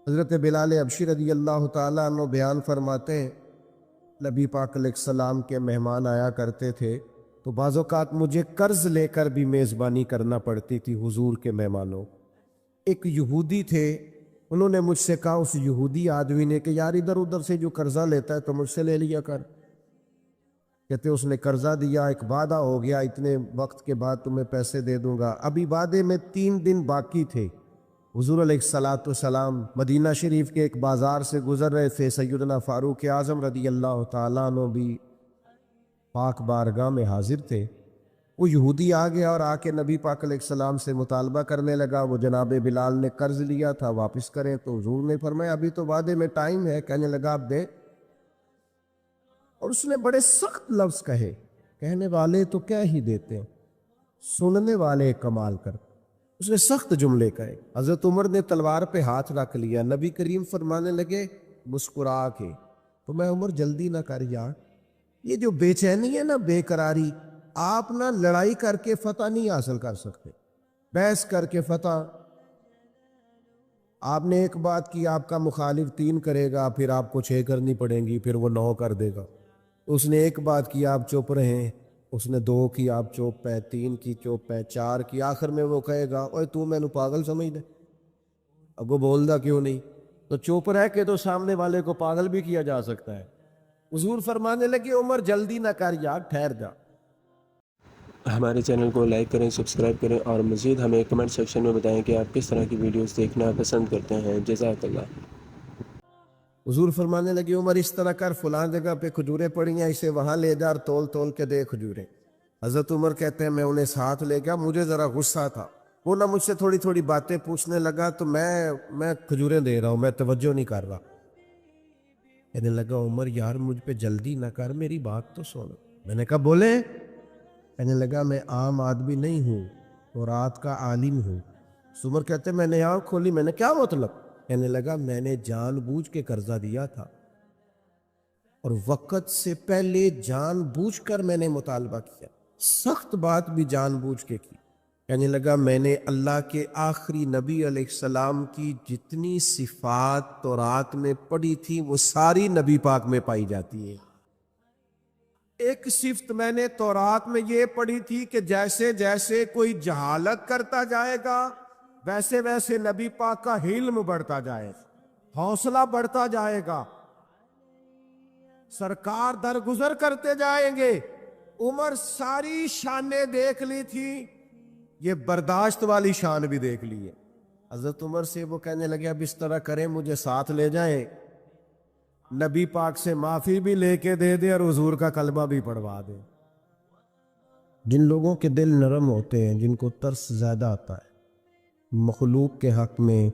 حضرت بلال حبشی رضی اللہ تعالیٰ عنہ بیان فرماتے ہیں، نبی پاک علیہ السلام کے مہمان آیا کرتے تھے تو بعض اوقات مجھے قرض لے کر بھی میزبانی کرنا پڑتی تھی حضور کے مہمانوں۔ ایک یہودی تھے، انہوں نے مجھ سے کہا، اس یہودی آدمی نے، کہ یار ادھر ادھر سے جو قرضہ لیتا ہے تو مجھ سے لے لیا کر۔ کہتے اس نے قرضہ دیا، ایک وعدہ ہو گیا اتنے وقت کے بعد تمہیں پیسے دے دوں گا۔ ابھی وعدے میں 3 دن باقی تھے۔ حضور علیہ السلام مدینہ شریف کے ایک بازار سے گزر رہے تھے، سیدنا فاروق اعظم رضی اللہ تعالیٰ عنہ بھی پاک بارگاہ میں حاضر تھے۔ وہ یہودی آ گیا اور آ کے نبی پاک علیہ السلام سے مطالبہ کرنے لگا، وہ جناب بلال نے قرض لیا تھا واپس کریں، تو حضور نے فرمایا ابھی تو وعدے میں ٹائم ہے۔ کہنے لگا آپ دیں، اور اس نے بڑے سخت لفظ کہے، کہنے والے تو کیا ہی دیتے ہیں، سننے والے کمال کرتے۔ اس نے سخت جملے کہے۔ حضرت عمر نے تلوار پہ ہاتھ رکھ لیا، نبی کریم فرمانے لگے مسکرا کے، تو میں عمر جلدی نہ کر یار، یہ جو بے چینی ہے نا، بے قراری، آپ نہ لڑائی کر کے فتح نہیں حاصل کر سکتے، بحث کر کے فتح۔ آپ نے ایک بات کی، آپ کا مخالف 3 کرے گا، پھر آپ کو 6 کرنی پڑیں گی، پھر وہ 9 کر دے گا۔ اس نے ایک بات کی، آپ چپ رہیں، اس نے 2 کی، آپ چپ ہے، 3 کی چپ ہے، 4 کی، آخر میں وہ کہے گا اوے تو میں نو پاگل سمجھ دے، اب وہ بولدا کیوں نہیں؟ تو چپ رہ کے تو سامنے والے کو پاگل بھی کیا جا سکتا ہے۔ حضور فرمانے لگے عمر جلدی نہ کر یار، ٹھہر جا۔ ہمارے چینل کو لائک کریں، سبسکرائب کریں، اور مزید ہمیں کمنٹ سیکشن میں بتائیں کہ آپ کس طرح کی ویڈیوز دیکھنا پسند کرتے ہیں۔ جزاک اللہ۔ حضور فرمانے لگے عمر اس طرح کر، فلاں جگہ پہ کھجوریں پڑی ہیں، اسے وہاں لے جا اور تول تول کے دے کھجوریں۔ حضرت عمر کہتے ہیں میں انہیں ساتھ لے گیا، مجھے ذرا غصہ تھا، وہ نہ مجھ سے تھوڑی تھوڑی باتیں پوچھنے لگا، تو میں کھجوریں دے رہا ہوں، میں توجہ نہیں کر رہا۔ کہنے لگا عمر یار مجھ پہ جلدی نہ کر، میری بات تو سن۔ میں نے کہا بولے؟ کہنے لگا میں عام آدمی نہیں ہوں، تورات کا عالم ہوں۔ عمر کہتے ہیں میں نے آنکھ کھولی، میں نے کیا مطلب؟ کہنے لگا میں نے جان بوجھ کے قرضہ دیا تھا، اور وقت سے پہلے جان بوجھ کر میں نے مطالبہ کیا، سخت بات بھی جان بوجھ کے کی۔ کہنے لگا میں نے اللہ کے آخری نبی علیہ السلام کی جتنی صفات تورات میں پڑھی تھی وہ ساری نبی پاک میں پائی جاتی ہیں۔ ایک صفت میں نے تورات میں یہ پڑھی تھی کہ جیسے جیسے کوئی جہالت کرتا جائے گا ویسے ویسے نبی پاک کا علم بڑھتا جائے گا، حوصلہ بڑھتا جائے گا، سرکار درگزر کرتے جائیں گے۔ عمر ساری شانیں دیکھ لی تھی، یہ برداشت والی شان بھی دیکھ لی ہے۔ حضرت عمر سے وہ کہنے لگے اب اس طرح کریں، مجھے ساتھ لے جائیں، نبی پاک سے معافی بھی لے کے دے دے اور حضور کا کلمہ بھی پڑھوا دے۔ جن لوگوں کے دل نرم ہوتے ہیں، جن کو ترس زیادہ آتا ہے، مخلوق کے حق میں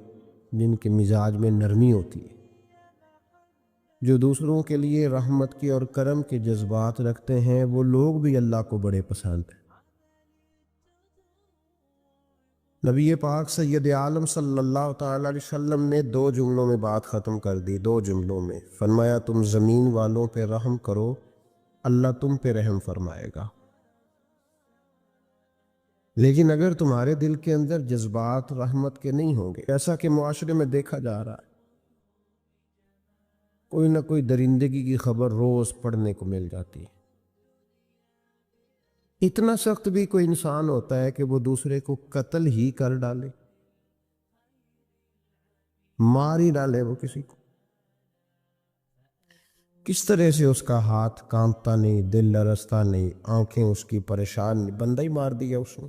جن کے مزاج میں نرمی ہوتی ہے، جو دوسروں کے لیے رحمت کے اور کرم کے جذبات رکھتے ہیں، وہ لوگ بھی اللہ کو بڑے پسند ہیں۔ نبی پاک سید عالم صلی اللہ تعالی علیہ وسلم نے 2 جملوں میں بات ختم کر دی، 2 جملوں میں فرمایا تم زمین والوں پہ رحم کرو، اللہ تم پہ رحم فرمائے گا۔ لیکن اگر تمہارے دل کے اندر جذبات رحمت کے نہیں ہوں گے، ایسا کہ معاشرے میں دیکھا جا رہا ہے، کوئی نہ کوئی درندگی کی خبر روز پڑھنے کو مل جاتی ہے، اتنا سخت بھی کوئی انسان ہوتا ہے کہ وہ دوسرے کو قتل ہی کر ڈالے، مار ہی ڈالے وہ کسی کو، کس طرح سے اس کا ہاتھ کانپتا نہیں، دل لرزتا نہیں، آنکھیں اس کی پریشان نہیں، بندہ ہی مار دیا اس نے۔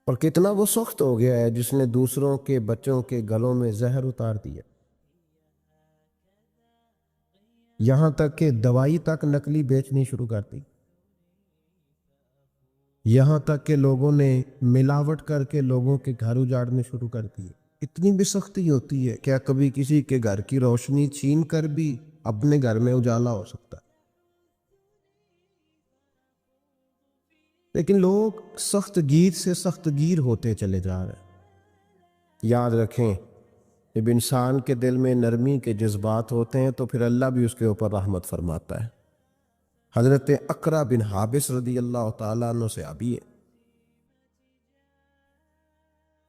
اور کتنا وہ سخت ہو گیا ہے جس نے دوسروں کے بچوں کے گلوں میں زہر اتار دیا، یہاں تک کہ دوائی تک نقلی بیچنی شروع کر دی، یہاں تک کہ لوگوں نے ملاوٹ کر کے لوگوں کے گھر اجاڑنے شروع کر دیے۔ اتنی بھی سختی ہوتی ہے، کیا کبھی کسی کے گھر کی روشنی چھین کر بھی اپنے گھر میں اجالا ہو سکتا ہے؟ لیکن لوگ سخت گیر سے سخت گیر ہوتے چلے جا رہے ہیں۔ یاد رکھیں جب انسان کے دل میں نرمی کے جذبات ہوتے ہیں تو پھر اللہ بھی اس کے اوپر رحمت فرماتا ہے۔ حضرت اقرا بن حابس رضی اللہ تعالیٰ عنہ سے آبی ہے،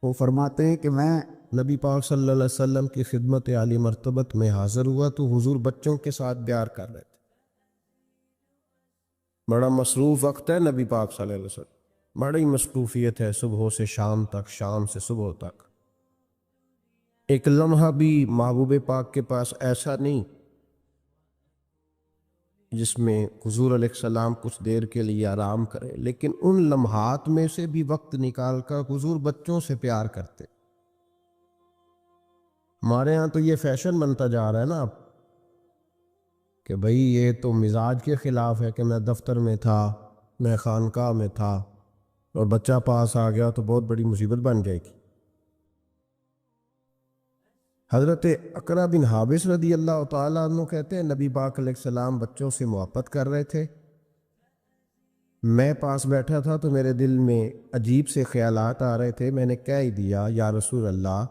وہ فرماتے ہیں کہ میں نبی پاک صلی اللہ علیہ وسلم کی خدمت عالی مرتبت میں حاضر ہوا تو حضور بچوں کے ساتھ بیار کر رہے تھے۔ بڑا مصروف وقت ہے نبی پاک صلی اللہ علیہ وسلم، بڑی مصروفیت ہے، صبح سے شام تک، شام سے صبح تک۔ ایک لمحہ بھی محبوب پاک کے پاس ایسا نہیں جس میں حضور علیہ السلام کچھ دیر کے لیے آرام کرے، لیکن ان لمحات میں سے بھی وقت نکال کر حضور بچوں سے پیار کرتے۔ ہمارے ہاں تو یہ فیشن بنتا جا رہا ہے نا اب کہ بھئی یہ تو مزاج کے خلاف ہے کہ میں دفتر میں تھا، میں خانقاہ میں تھا اور بچہ پاس آ گیا تو بہت بڑی مصیبت بن جائے گی۔ حضرت اقرا بن حابس رضی اللہ تعالیٰ عنہ کہتے ہیں نبی پاک علیہ السلام بچوں سے محبت کر رہے تھے، میں پاس بیٹھا تھا تو میرے دل میں عجیب سے خیالات آ رہے تھے، میں نے کہہ ہی دیا یا رسول اللہ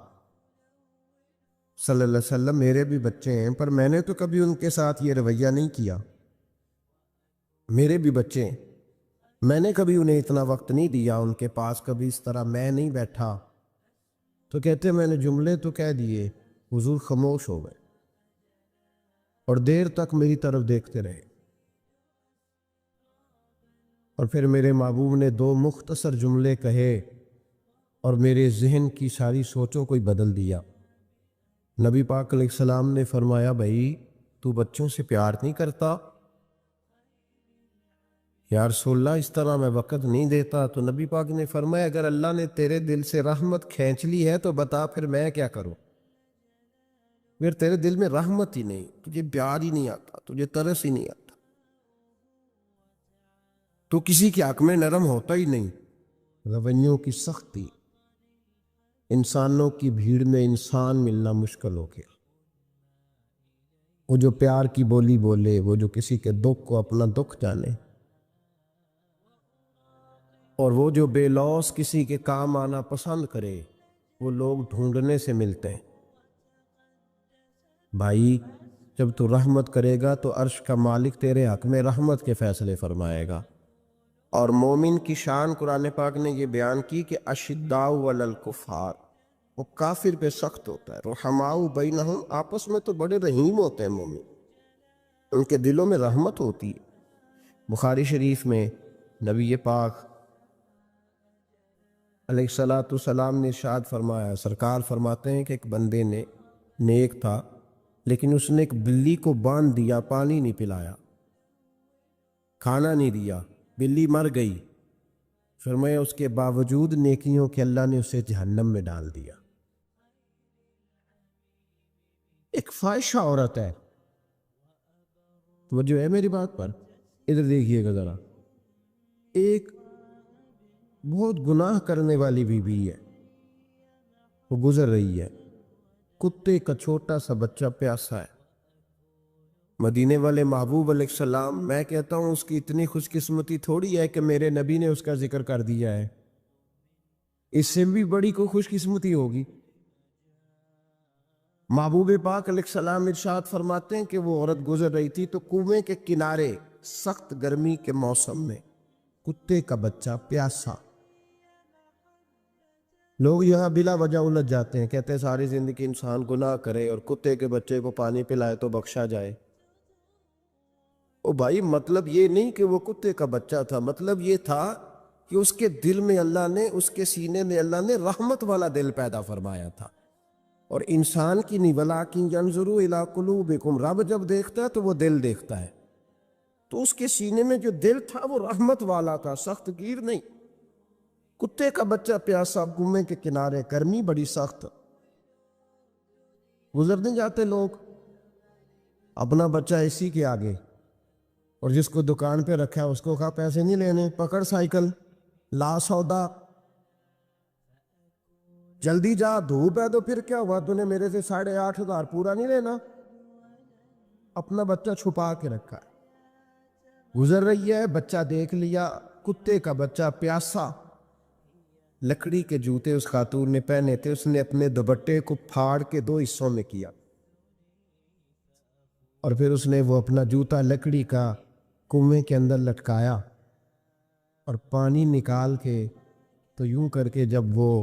صلی اللہ علیہ وسلم میرے بھی بچے ہیں، پر میں نے تو کبھی ان کے ساتھ یہ رویہ نہیں کیا، میرے بھی بچے ہیں، میں نے کبھی انہیں اتنا وقت نہیں دیا، ان کے پاس کبھی اس طرح میں نہیں بیٹھا۔ تو کہتے میں نے جملے تو کہہ دیے، حضور خاموش ہو گئے اور دیر تک میری طرف دیکھتے رہے، اور پھر میرے محبوب نے دو مختصر جملے کہے اور میرے ذہن کی ساری سوچوں کو ہی بدل دیا۔ نبی پاک علیہ السلام نے فرمایا بھائی تو بچوں سے پیار نہیں کرتا؟ یا رسول اللہ اس طرح میں وقت نہیں دیتا۔ تو نبی پاک نے فرمایا اگر اللہ نے تیرے دل سے رحمت کھینچ لی ہے تو بتا پھر میں کیا کروں؟ پھر تیرے دل میں رحمت ہی نہیں، تجھے پیار ہی نہیں آتا، تجھے ترس ہی نہیں آتا، تو کسی کے حق میں نرم ہوتا ہی نہیں، رویوں کی سختی، انسانوں کی بھیڑ میں انسان ملنا مشکل ہو گیا۔ وہ جو پیار کی بولی بولے، وہ جو کسی کے دکھ کو اپنا دکھ جانے، اور وہ جو بے لوث کسی کے کام آنا پسند کرے، وہ لوگ ڈھونڈنے سے ملتے ہیں۔ بھائی جب تو رحمت کرے گا تو عرش کا مالک تیرے حق میں رحمت کے فیصلے فرمائے گا۔ اور مومن کی شان قرآن پاک نے یہ بیان کی کہ اشداء علی الکفار، وہ کافر پہ سخت ہوتا ہے، رحماء بینہم، آپس میں تو بڑے رحیم ہوتے ہیں مومن، ان کے دلوں میں رحمت ہوتی ہے۔ بخاری شریف میں نبی پاک علیہ الصلاۃ والسلام نے ارشاد فرمایا، سرکار فرماتے ہیں کہ ایک بندے نے نیک تھا لیکن اس نے ایک بلی کو باندھ دیا، پانی نہیں پلایا، کھانا نہیں دیا، بلی مر گئی، فرمایا اس کے باوجود نیکیوں کے اللہ نے اسے جہنم میں ڈال دیا۔ ایک فاحشہ عورت ہے، وہ جو ہے میری بات پر ادھر دیکھیے گا ذرا، ایک بہت گناہ کرنے والی بیوی ہے، وہ گزر رہی ہے، کتے کا چھوٹا سا بچہ پیاسا ہے، مدینے والے محبوب علیہ السلام، میں کہتا ہوں اس کی اتنی خوش قسمتی تھوڑی ہے کہ میرے نبی نے اس کا ذکر کر دیا ہے، اس سے بھی بڑی کوئی خوش قسمتی ہوگی۔ محبوب پاک علیہ السلام ارشاد فرماتے ہیں کہ وہ عورت گزر رہی تھی تو کنویں کے کنارے سخت گرمی کے موسم میں کتے کا بچہ پیاسا، لوگ یہاں بلا وجہ الجھ جاتے ہیں، کہتے ہیں ساری زندگی انسان گناہ کرے اور کتے کے بچے کو پانی پلائے تو بخشا جائے۔ او بھائی مطلب یہ نہیں کہ وہ کتے کا بچہ تھا، مطلب یہ تھا کہ اس کے دل میں اللہ نے، اس کے سینے میں اللہ نے رحمت والا دل پیدا فرمایا تھا۔ اور انسان کی نہیں، وَلَٰكِن يَنظُرُ إِلَىٰ قُلُوبِكُمْ، رب جب دیکھتا ہے تو وہ دل دیکھتا ہے، تو اس کے سینے میں جو دل تھا وہ رحمت والا تھا، سخت گیر نہیں۔ کتے کا بچہ پیاسا، کنویں کے کنارے، گرمی بڑی سخت، گزرنے جاتے لوگ، اپنا بچہ اسی کے آگے، اور جس کو دکان پہ رکھا ہے اس کو کہا پیسے نہیں لینے، پکڑ سائیکل، لا سودا، جلدی جا، دھوپ ہے تو پھر کیا ہوا، تو نے میرے سے 8,500 پورا نہیں لینا، اپنا بچہ چھپا کے رکھا ہے، گزر رہی ہے، بچہ دیکھ لیا، کتے کا بچہ پیاسا، لکڑی کے جوتے اس خاتون نے پہنے تھے، اس نے اپنے دوپٹے کو پھاڑ کے 2 حصوں میں کیا، اور پھر اس نے وہ اپنا جوتا لکڑی کا کنویں کے اندر لٹکایا، اور پانی نکال کے تو یوں کر کے جب وہ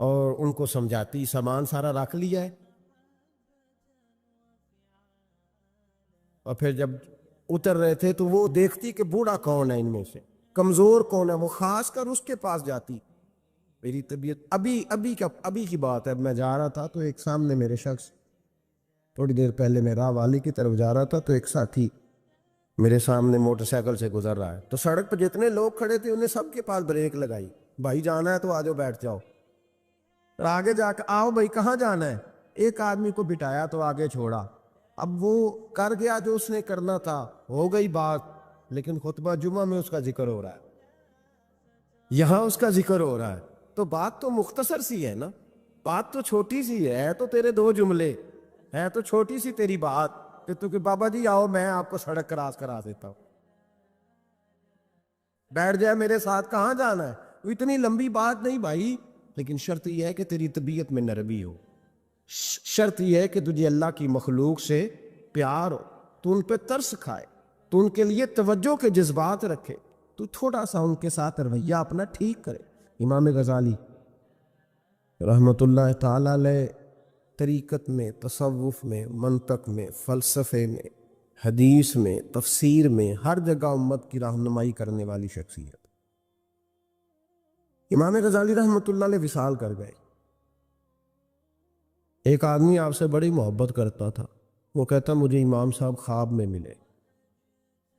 اور ان کو سمجھاتی سامان سارا رکھ لیا ہے، اور پھر جب اتر رہے تھے تو وہ دیکھتی کہ بوڑھا کون ہے ان میں سے، کمزور کون ہے، وہ خاص کر اس کے پاس جاتی۔ میری طبیعت ابھی کی بات ہے، میں جا رہا تھا تو ایک سامنے میرے شخص، تھوڑی دیر پہلے میں راہ والی کی طرف جا رہا تھا تو ایک ساتھی میرے سامنے موٹر سائیکل سے گزر رہا ہے، تو سڑک پہ جتنے لوگ کھڑے تھے انہیں سب کے پاس بریک لگائی، بھائی جانا ہے تو آ جاؤ بیٹھ جاؤ، اور آگے جا کے آؤ بھائی کہاں جانا ہے، ایک آدمی کو بٹھایا تو آگے چھوڑا۔ اب وہ کر گیا جو اس نے کرنا تھا، ہو گئی بات، لیکن خطبہ جمعہ میں اس کا ذکر ہو رہا ہے، یہاں اس کا ذکر ہو رہا ہے، تو بات تو مختصر سی ہے نا، بات تو چھوٹی سی ہے تو تیرے دو جملے ہے، تو چھوٹی سی تیری بات کہ تو کہ بابا جی آؤ میں آپ کو سڑک کراس کرا دیتا ہوں، بیٹھ جائے میرے ساتھ، کہاں جانا ہے، وہ اتنی لمبی بات نہیں بھائی، لیکن شرط یہ ہے کہ تیری طبیعت میں نرمی ہو، شرط یہ ہے کہ تجھے اللہ کی مخلوق سے پیار ہو، تو ان پہ ترس کھائے، تو ان کے لیے توجہ کے جذبات رکھے، تو تھوڑا سا ان کے ساتھ رویہ اپنا ٹھیک کرے۔ امام غزالی رحمۃ اللہ تعالی علیہ طریقت میں، تصوف میں، منطق میں، فلسفے میں، حدیث میں، تفسیر میں، ہر جگہ امت کی رہنمائی کرنے والی شخصیت۔ امام غزالی رحمۃ اللہ علیہ وصال کر گئے، ایک آدمی آپ سے بڑی محبت کرتا تھا، وہ کہتا مجھے امام صاحب خواب میں ملے،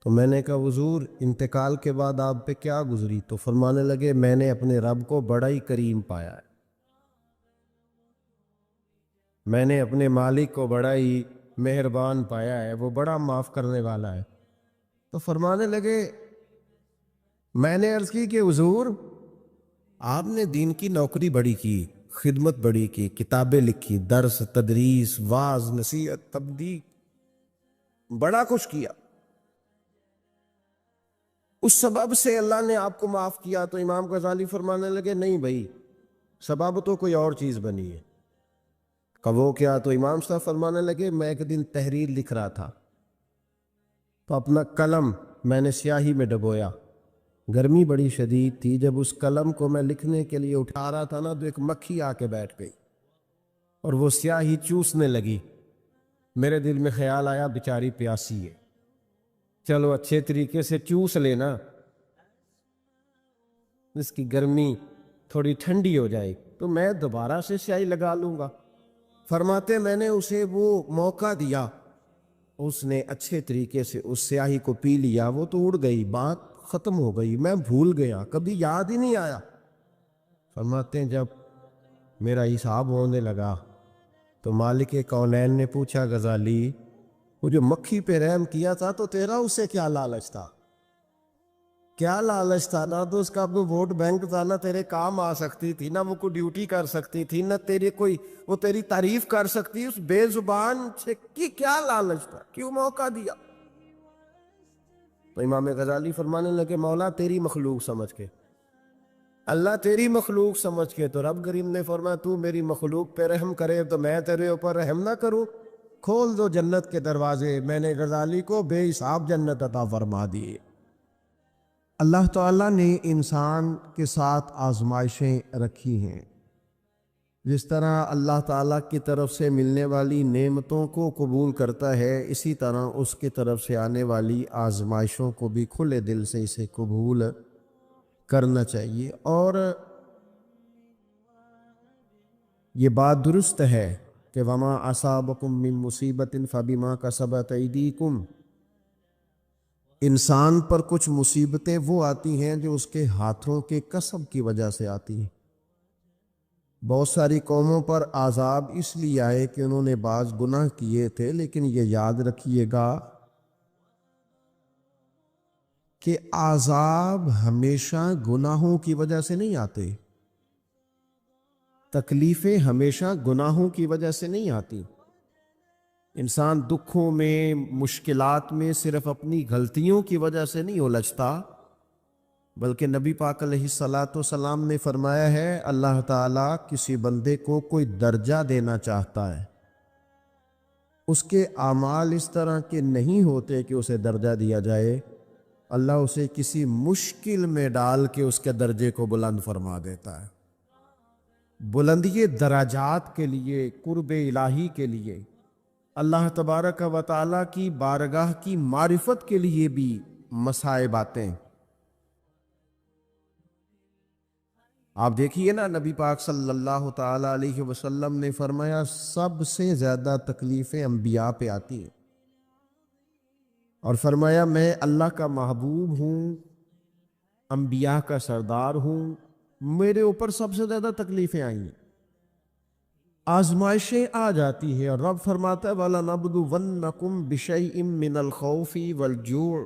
تو میں نے کہا حضور انتقال کے بعد آپ پہ کیا گزری؟ تو فرمانے لگے میں نے اپنے رب کو بڑا ہی کریم پایا ہے، میں نے اپنے مالک کو بڑا ہی مہربان پایا ہے، وہ بڑا معاف کرنے والا ہے۔ تو فرمانے لگے میں نے عرض کی کہ حضور آپ نے دین کی نوکری بڑی کی، خدمت بڑی کی، کتابیں لکھی، درس، تدریس، واعظ، نصیحت، تبلیغ، بڑا کچھ کیا، اس سبب سے اللہ نے آپ کو معاف کیا؟ تو امام غزالی فرمانے لگے نہیں بھائی، سبب تو کوئی اور چیز بنی ہے۔ کہ وہ کیا؟ تو امام صاحب فرمانے لگے میں ایک دن تحریر لکھ رہا تھا تو اپنا قلم میں نے سیاہی میں ڈبویا، گرمی بڑی شدید تھی، جب اس قلم کو میں لکھنے کے لیے اٹھا رہا تھا نا تو ایک مکھی آ کے بیٹھ گئی اور وہ سیاہی چوسنے لگی، میرے دل میں خیال آیا بیچاری پیاسی ہے، چلو اچھے طریقے سے چوس لینا، اس کی گرمی تھوڑی ٹھنڈی ہو جائے تو میں دوبارہ سے سیاہی لگا لوں گا۔ فرماتے میں نے اسے وہ موقع دیا، اس نے اچھے طریقے سے اس سیاہی کو پی لیا، وہ تو اڑ گئی، بات ختم ہو گئی، میں بھول گیا، کبھی یاد ہی نہیں آیا۔ فرماتے ہیں جب میرا حساب ہونے لگا تو مالک کونین نے پوچھا غزالی وہ جو مکھی پہ رحم کیا تھا تو تیرا اس سے کیا لالچ تھا؟ کیا لالچ تھا؟ نہ تو اس کا کوئی ووٹ بینک تھا، نہ تیرے کام آ سکتی تھی، نہ وہ کوئی ڈیوٹی کر سکتی تھی، نہ تیرے کوئی وہ تیری تعریف کر سکتی، اس بے زبان سے کی کیا لالچ تھا؟ کیوں موقع دیا؟ تو امام غزالی فرمانے لگے مولا تیری مخلوق سمجھ کے، اللہ تیری مخلوق سمجھ کے، تو رب کریم نے فرمایا تو میری مخلوق پہ رحم کرے تو میں تیرے اوپر رحم نہ کروں؟ کھول دو جنت کے دروازے، میں نے غزالی کو بے حساب جنت عطا فرما دیے۔ اللہ تعالیٰ نے انسان کے ساتھ آزمائشیں رکھی ہیں، جس طرح اللہ تعالیٰ کی طرف سے ملنے والی نعمتوں کو قبول کرتا ہے، اسی طرح اس کی طرف سے آنے والی آزمائشوں کو بھی کھلے دل سے اسے قبول کرنا چاہیے۔ اور یہ بات درست ہے کہ وما اصابکم من مصیبت فبما کسبت ایدیکم، انسان پر کچھ مصیبتیں وہ آتی ہیں جو اس کے ہاتھوں کے کسب کی وجہ سے آتی ہیں۔ بہت ساری قوموں پر عذاب اس لیے آئے کہ انہوں نے بعض گناہ کیے تھے، لیکن یہ یاد رکھیے گا کہ عذاب ہمیشہ گناہوں کی وجہ سے نہیں آتے، تکلیفیں ہمیشہ گناہوں کی وجہ سے نہیں آتی۔ انسان دکھوں میں، مشکلات میں صرف اپنی غلطیوں کی وجہ سے نہیں الجھتا، بلکہ نبی پاک علیہ الصلاۃ والسلام نے فرمایا ہے اللہ تعالیٰ کسی بندے کو کوئی درجہ دینا چاہتا ہے، اس کے اعمال اس طرح کے نہیں ہوتے کہ اسے درجہ دیا جائے، اللہ اسے کسی مشکل میں ڈال کے اس کے درجے کو بلند فرما دیتا ہے۔ بلندی درجات کے لیے، قرب الہی کے لیے، اللہ تبارک و تعالیٰ کی بارگاہ کی معرفت کے لیے بھی مصائب آتے ہیں۔ آپ دیکھیے نا، نبی پاک صلی اللہ تعالی علیہ وسلم نے فرمایا سب سے زیادہ تکلیفیں انبیاء پہ آتی ہیں، اور فرمایا میں اللہ کا محبوب ہوں، انبیاء کا سردار ہوں، میرے اوپر سب سے زیادہ تکلیفیں آئی ہیں، آزمائشیں آ جاتی ہیں، اور رب فرماتا ہے وَلَنَبْلُوَنَّكُمْ بِشَيْءٍ مِّنَ الْخَوْفِ وَالْجُوعِ،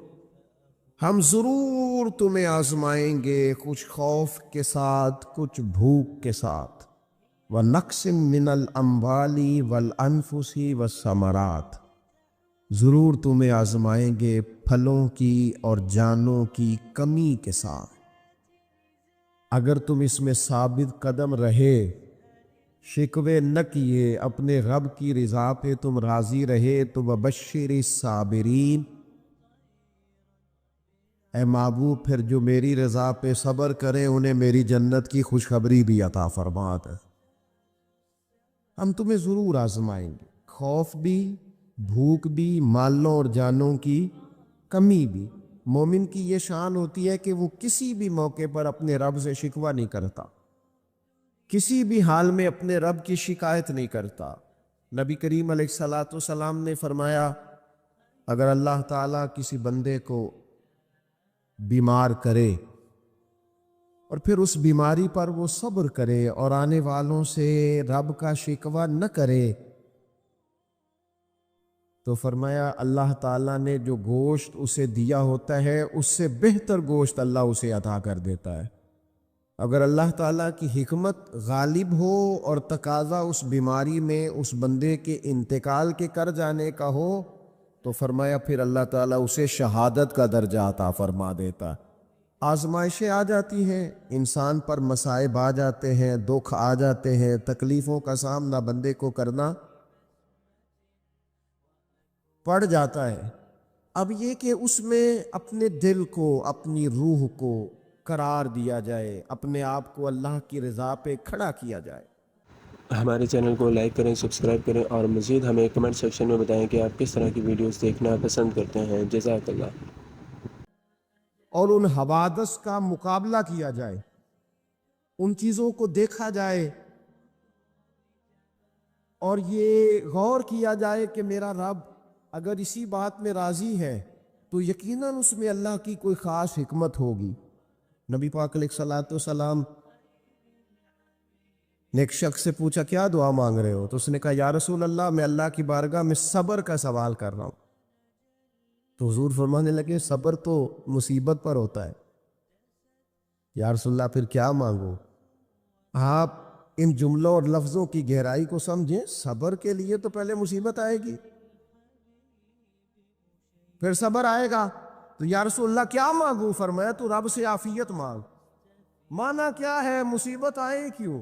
ہم ضرور تمہیں آزمائیں گے کچھ خوف کے ساتھ، کچھ بھوک کے ساتھ، وَنَقْصٍ مِّنَ الْأَمْوَالِ وَالْأَنفُسِ وَالثَّمَرَاتِ، ضرور تمہیں آزمائیں گے پھلوں کی اور جانوں کی کمی کے ساتھ۔ اگر تم اس میں ثابت قدم رہے، شکوے نہ کیے، اپنے رب کی رضا پہ تم راضی رہے، تو وَبَشِّرِ الصَّابِرِينَ، اے محبوب پھر جو میری رضا پہ صبر کریں انہیں میری جنت کی خوشخبری بھی عطا فرما دے۔ ہم تمہیں ضرور آزمائیں گے، خوف بھی، بھوک بھی، مالوں اور جانوں کی کمی بھی۔ مومن کی یہ شان ہوتی ہے کہ وہ کسی بھی موقع پر اپنے رب سے شکوہ نہیں کرتا، کسی بھی حال میں اپنے رب کی شکایت نہیں کرتا۔ نبی کریم علیہ السلام نے فرمایا اگر اللہ تعالیٰ کسی بندے کو بیمار کرے اور پھر اس بیماری پر وہ صبر کرے اور آنے والوں سے رب کا شکوہ نہ کرے، تو فرمایا اللہ تعالیٰ نے جو گوشت اسے دیا ہوتا ہے اس سے بہتر گوشت اللہ اسے عطا کر دیتا ہے۔ اگر اللہ تعالیٰ کی حکمت غالب ہو اور تقاضا اس بیماری میں اس بندے کے انتقال کے کر جانے کا ہو، تو فرمایا پھر اللہ تعالیٰ اسے شہادت کا درجہ عطا فرما دیتا۔ آزمائشیں آ جاتی ہیں، انسان پر مصائب آ جاتے ہیں، دکھ آ جاتے ہیں، تکلیفوں کا سامنا بندے کو کرنا پڑ جاتا ہے۔ اب یہ کہ اس میں اپنے دل کو، اپنی روح کو قرار دیا جائے، اپنے آپ کو اللہ کی رضا پہ کھڑا کیا جائے۔ ہمارے چینل کو لائک کریں، سبسکرائب کریں اور مزید ہمیں کمنٹ سیکشن میں بتائیں کہ آپ کس طرح کی ویڈیوز دیکھنا پسند کرتے ہیں۔ جزاک اللہ۔ اور ان حوادث کا مقابلہ کیا جائے، ان چیزوں کو دیکھا جائے اور یہ غور کیا جائے کہ میرا رب اگر اسی بات میں راضی ہے تو یقیناً اس میں اللہ کی کوئی خاص حکمت ہوگی۔ نبی پاک علیہ السلام نے ایک شخص سے پوچھا کیا دعا مانگ رہے ہو؟ تو اس نے کہا یا رسول اللہ میں اللہ کی بارگاہ میں صبر کا سوال کر رہا ہوں۔ تو حضور فرمانے لگے صبر تو مصیبت پر ہوتا ہے۔ یا رسول اللہ پھر کیا مانگو؟ آپ ان جملوں اور لفظوں کی گہرائی کو سمجھیں، صبر کے لیے تو پہلے مصیبت آئے گی، پھر صبر آئے گا۔ تو یا رسول اللہ کیا مانگوں؟ فرمایا تو رب سے عافیت مانگ۔ مانا کیا ہے؟ مصیبت آئے کیوں؟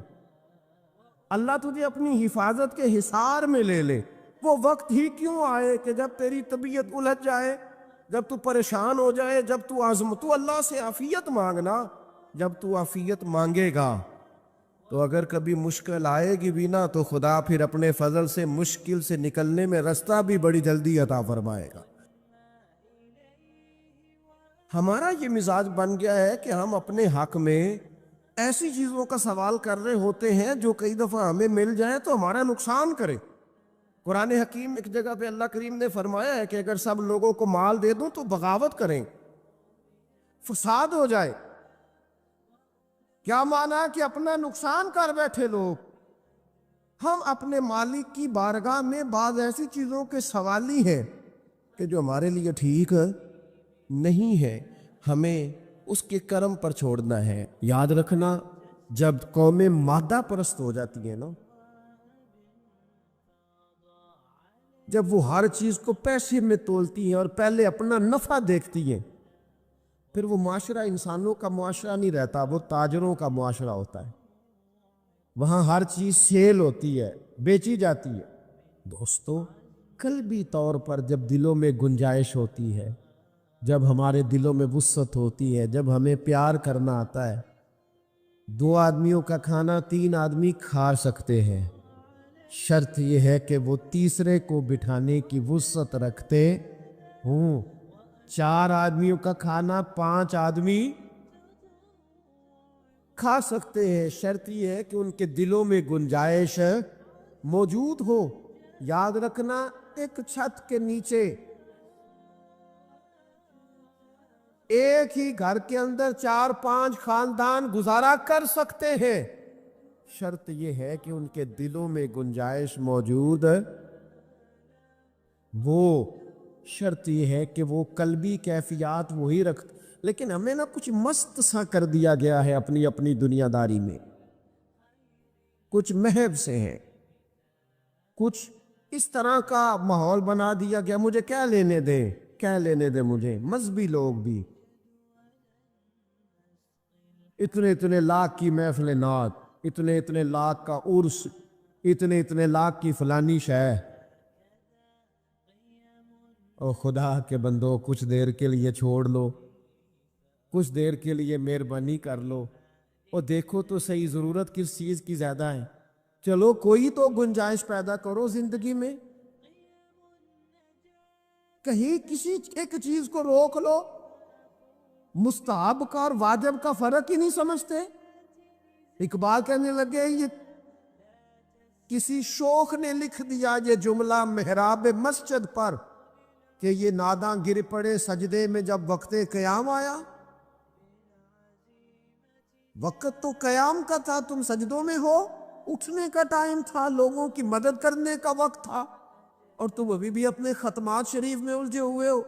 اللہ تجھے اپنی حفاظت کے حصار میں لے لے، وہ وقت ہی کیوں آئے کہ جب تیری طبیعت الجھ جائے، جب تو پریشان ہو جائے، جب تو اللہ سے عافیت مانگنا۔ جب تو عافیت مانگے گا تو اگر کبھی مشکل آئے گی بھی نا تو خدا پھر اپنے فضل سے مشکل سے نکلنے میں رستہ بھی بڑی جلدی عطا فرمائے گا۔ ہمارا یہ مزاج بن گیا ہے کہ ہم اپنے حق میں ایسی چیزوں کا سوال کر رہے ہوتے ہیں جو کئی دفعہ ہمیں مل جائیں تو ہمارا نقصان کرے۔ قرآن حکیم ایک جگہ پہ اللہ کریم نے فرمایا ہے کہ اگر سب لوگوں کو مال دے دوں تو بغاوت کریں، فساد ہو جائے۔ کیا مانا کہ اپنا نقصان کر بیٹھے لوگ۔ ہم اپنے مالک کی بارگاہ میں بعض ایسی چیزوں کے سوالی ہیں کہ جو ہمارے لیے ٹھیک نہیں ہے، ہمیں اس کے کرم پر چھوڑنا ہے۔ یاد رکھنا جب قومیں مادہ پرست ہو جاتی ہیں نا، جب وہ ہر چیز کو پیسے میں تولتی ہیں اور پہلے اپنا نفع دیکھتی ہیں، پھر وہ معاشرہ انسانوں کا معاشرہ نہیں رہتا، وہ تاجروں کا معاشرہ ہوتا ہے۔ وہاں ہر چیز سیل ہوتی ہے، بیچی جاتی ہے۔ دوستو، قلبی طور پر جب دلوں میں گنجائش ہوتی ہے، جب ہمارے دلوں میں وسعت ہوتی ہے، جب ہمیں پیار کرنا آتا ہے، 2 آدمیوں کا کھانا 3 آدمی کھا سکتے ہیں، شرط یہ ہے کہ وہ تیسرے کو بٹھانے کی وسعت رکھتے ہوں۔ 4 آدمیوں کا کھانا 5 آدمی کھا سکتے ہیں، شرط یہ ہے کہ ان کے دلوں میں گنجائش موجود ہو۔ یاد رکھنا، ایک چھت کے نیچے ایک ہی گھر کے اندر 4-5 خاندان گزارا کر سکتے ہیں، شرط یہ ہے کہ ان کے دلوں میں گنجائش موجود وہ، شرط یہ ہے کہ وہ قلبی کیفیات وہی رکھتے۔ لیکن ہمیں نہ کچھ مست سا کر دیا گیا ہے اپنی اپنی دنیا داری میں، کچھ محب سے ہیں، کچھ اس طرح کا ماحول بنا دیا گیا، مجھے کیا لینے دیں، کیا لینے دیں مجھے، مذہبی لوگ بھی اتنے لاکھ کی محفل نعت، اتنے لاکھ کا عرس، اتنے لاکھ کی فلانی شے۔ اور خدا کے بندو، کچھ دیر کے لیے چھوڑ لو، کچھ دیر کے لیے مہربانی کر لو اور دیکھو تو صحیح ضرورت کس چیز کی زیادہ ہے۔ چلو کوئی تو گنجائش پیدا کرو زندگی میں، کہیں کسی ایک چیز کو روک لو۔ مستحب کا اور واجب کا فرق ہی نہیں سمجھتے۔ اقبال کہنے لگے، یہ کسی شوخ نے لکھ دیا یہ جملہ محراب مسجد پر کہ یہ ناداں گر پڑے سجدے میں جب وقت قیام آیا۔ وقت تو قیام کا تھا، تم سجدوں میں ہو، اٹھنے کا ٹائم تھا، لوگوں کی مدد کرنے کا وقت تھا، اور تم ابھی بھی اپنے ختمات شریف میں الجھے ہوئے ہو۔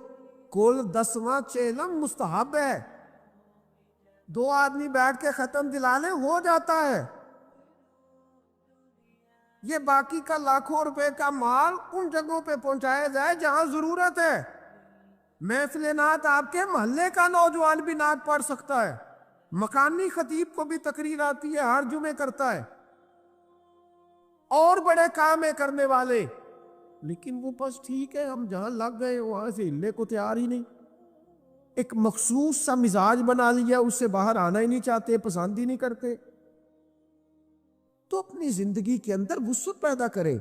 کل 10واں چیلم مستحب ہے، 2 آدمی بیٹھ کے ختم دلا لیں ہو جاتا ہے۔ یہ باقی کا لاکھوں روپے کا مال ان جگہوں پہ پہنچایا جائے جہاں ضرورت ہے۔ محفل نعت آپ کے محلے کا نوجوان بھی نعت پڑھ سکتا ہے، مکانی خطیب کو بھی تقریر آتی ہے، ہر جمعے کرتا ہے، اور بڑے کام ہے کرنے والے، لیکن وہ بس ٹھیک ہے، ہم جہاں لگ گئے وہاں سے ہلنے کو تیار ہی نہیں، ایک مخصوص سا مزاج بنا لیا، اس سے باہر آنا ہی نہیں چاہتے، پسند ہی نہیں کرتے۔ تو اپنی زندگی کے اندر وسعت پیدا کرے،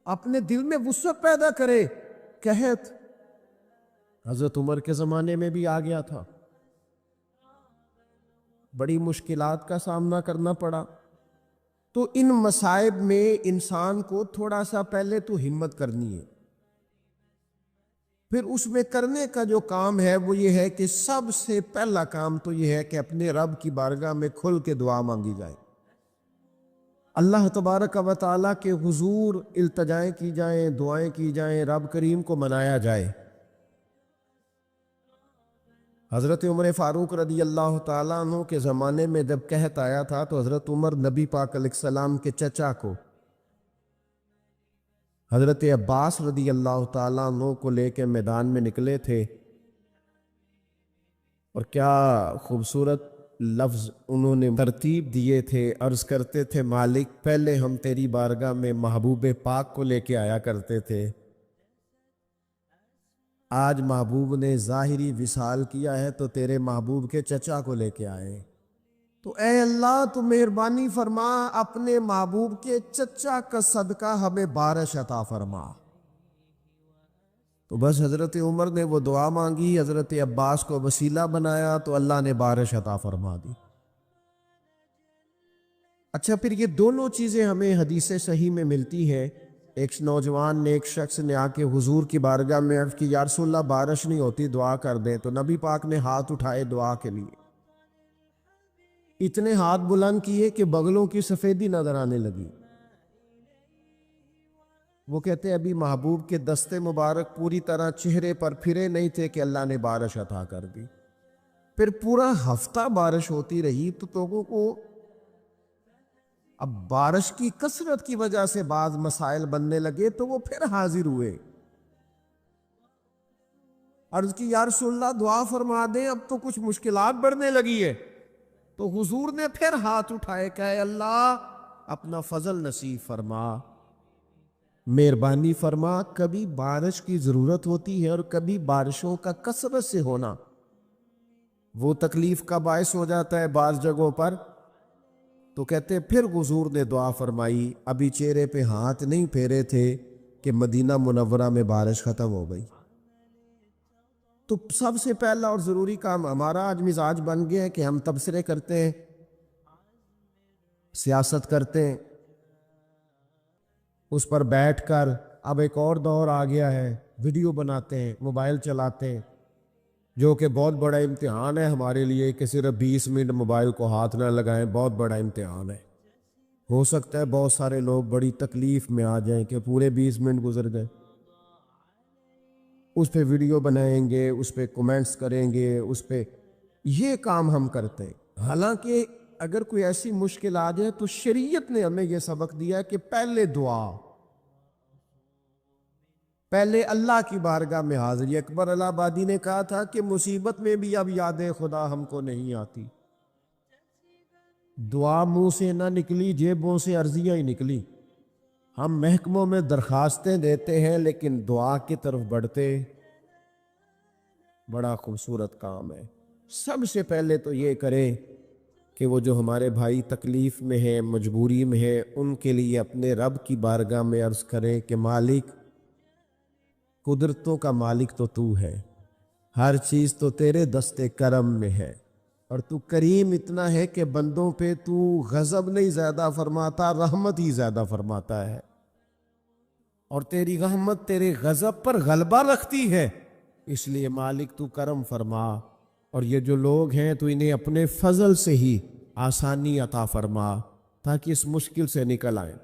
اپنے دل میں وسعت پیدا کرے۔ قحط حضرت عمر کے زمانے میں بھی آ گیا تھا، بڑی مشکلات کا سامنا کرنا پڑا۔ تو ان مصائب میں انسان کو تھوڑا سا پہلے تو ہمت کرنی ہے، پھر اس میں کرنے کا جو کام ہے وہ یہ ہے کہ سب سے پہلا کام تو یہ ہے کہ اپنے رب کی بارگاہ میں کھل کے دعا مانگی جائے، اللہ تبارک و تعالیٰ کے حضور التجائیں کی جائیں، دعائیں کی جائیں، رب کریم کو منایا جائے۔ حضرت عمر فاروق رضی اللہ تعالیٰ عنہ کے زمانے میں جب قحط آیا تھا تو حضرت عمر نبی پاک علیہ السلام کے چچا کو حضرت عباس رضی اللہ تعالیٰ عنہ کو لے کے میدان میں نکلے تھے، اور کیا خوبصورت لفظ انہوں نے ترتیب دیے تھے، عرض کرتے تھے مالک پہلے ہم تیری بارگاہ میں محبوب پاک کو لے کے آیا کرتے تھے، آج محبوب نے ظاہری وصال کیا ہے تو تیرے محبوب کے چچا کو لے کے آئے، تو اے اللہ تو مہربانی فرما، اپنے محبوب کے چچا کا صدقہ ہمیں بارش عطا فرما۔ تو بس حضرت عمر نے وہ دعا مانگی، حضرت عباس کو وسیلہ بنایا تو اللہ نے بارش عطا فرما دی۔ اچھا، پھر یہ دونوں چیزیں ہمیں حدیث صحیح میں ملتی ہے۔ ایک نوجوان نے، ایک شخص نے آ کے حضور کی بارگاہ میں عرض کی، یا رسول اللہ بارش نہیں ہوتی، دعا کر دیں، تو نبی پاک نے ہاتھ اٹھائے دعا کے لیے، اتنے ہاتھ بلند کیے کہ بغلوں کی سفیدی نظر آنے لگی۔ وہ کہتے ابھی محبوب کے دستے مبارک پوری طرح چہرے پر پھرے نہیں تھے کہ اللہ نے بارش عطا کر دی۔ پھر پورا ہفتہ بارش ہوتی رہی تو لوگوں کو اب بارش کی کثرت کی وجہ سے بعض مسائل بننے لگے، تو وہ پھر حاضر ہوئے، عرض کی یا رسول اللہ دعا فرما دیں، اب تو کچھ مشکلات بڑھنے لگی ہے۔ تو حضور نے پھر ہاتھ اٹھائے کہ اے اللہ اپنا فضل نصیب فرما، مہربانی فرما۔ کبھی بارش کی ضرورت ہوتی ہے اور کبھی بارشوں کا کثرت سے ہونا وہ تکلیف کا باعث ہو جاتا ہے بعض جگہوں پر، تو کہتے ہیں پھر حضور نے دعا فرمائی، ابھی چہرے پہ ہاتھ نہیں پھیرے تھے کہ مدینہ منورہ میں بارش ختم ہو گئی۔ تو سب سے پہلا اور ضروری کام ہمارا آج مزاج بن گیا ہے کہ ہم تبصرے کرتے ہیں، سیاست کرتے ہیں، اس پر بیٹھ کر اب ایک اور دور آ گیا ہے، ویڈیو بناتے ہیں، موبائل چلاتے ہیں، جو کہ بہت بڑا امتحان ہے ہمارے لیے کہ صرف 20 منٹ موبائل کو ہاتھ نہ لگائیں، بہت بڑا امتحان ہے۔ ہو سکتا ہے بہت سارے لوگ بڑی تکلیف میں آ جائیں کہ پورے 20 منٹ گزر گئے، اس پہ ویڈیو بنائیں گے، اس پہ کومنٹس کریں گے، اس پہ یہ کام ہم کرتے ہیں۔ حالانکہ اگر کوئی ایسی مشکل آ جائے تو شریعت نے ہمیں یہ سبق دیا ہے کہ پہلے دعا، پہلے اللہ کی بارگاہ میں حاضری۔ اکبر الہ آبادی نے کہا تھا کہ مصیبت میں بھی اب یاد خدا ہم کو نہیں آتی، دعا منہ سے نہ نکلی، جیبوں سے عرضیاں ہی نکلی۔ ہم محکموں میں درخواستیں دیتے ہیں لیکن دعا کی طرف بڑھتے، بڑا خوبصورت کام ہے۔ سب سے پہلے تو یہ کریں کہ وہ جو ہمارے بھائی تکلیف میں ہیں، مجبوری میں ہیں، ان کے لیے اپنے رب کی بارگاہ میں عرض کریں کہ مالک، قدرتوں کا مالک تو تو ہے، ہر چیز تو تیرے دست کرم میں ہے، اور تو کریم اتنا ہے کہ بندوں پہ تو غضب نہیں زیادہ فرماتا، رحمت ہی زیادہ فرماتا ہے، اور تیری رحمت تیرے غضب پر غلبہ رکھتی ہے، اس لیے مالک تو کرم فرما، اور یہ جو لوگ ہیں تو انہیں اپنے فضل سے ہی آسانی عطا فرما تاکہ اس مشکل سے نکل آئیں۔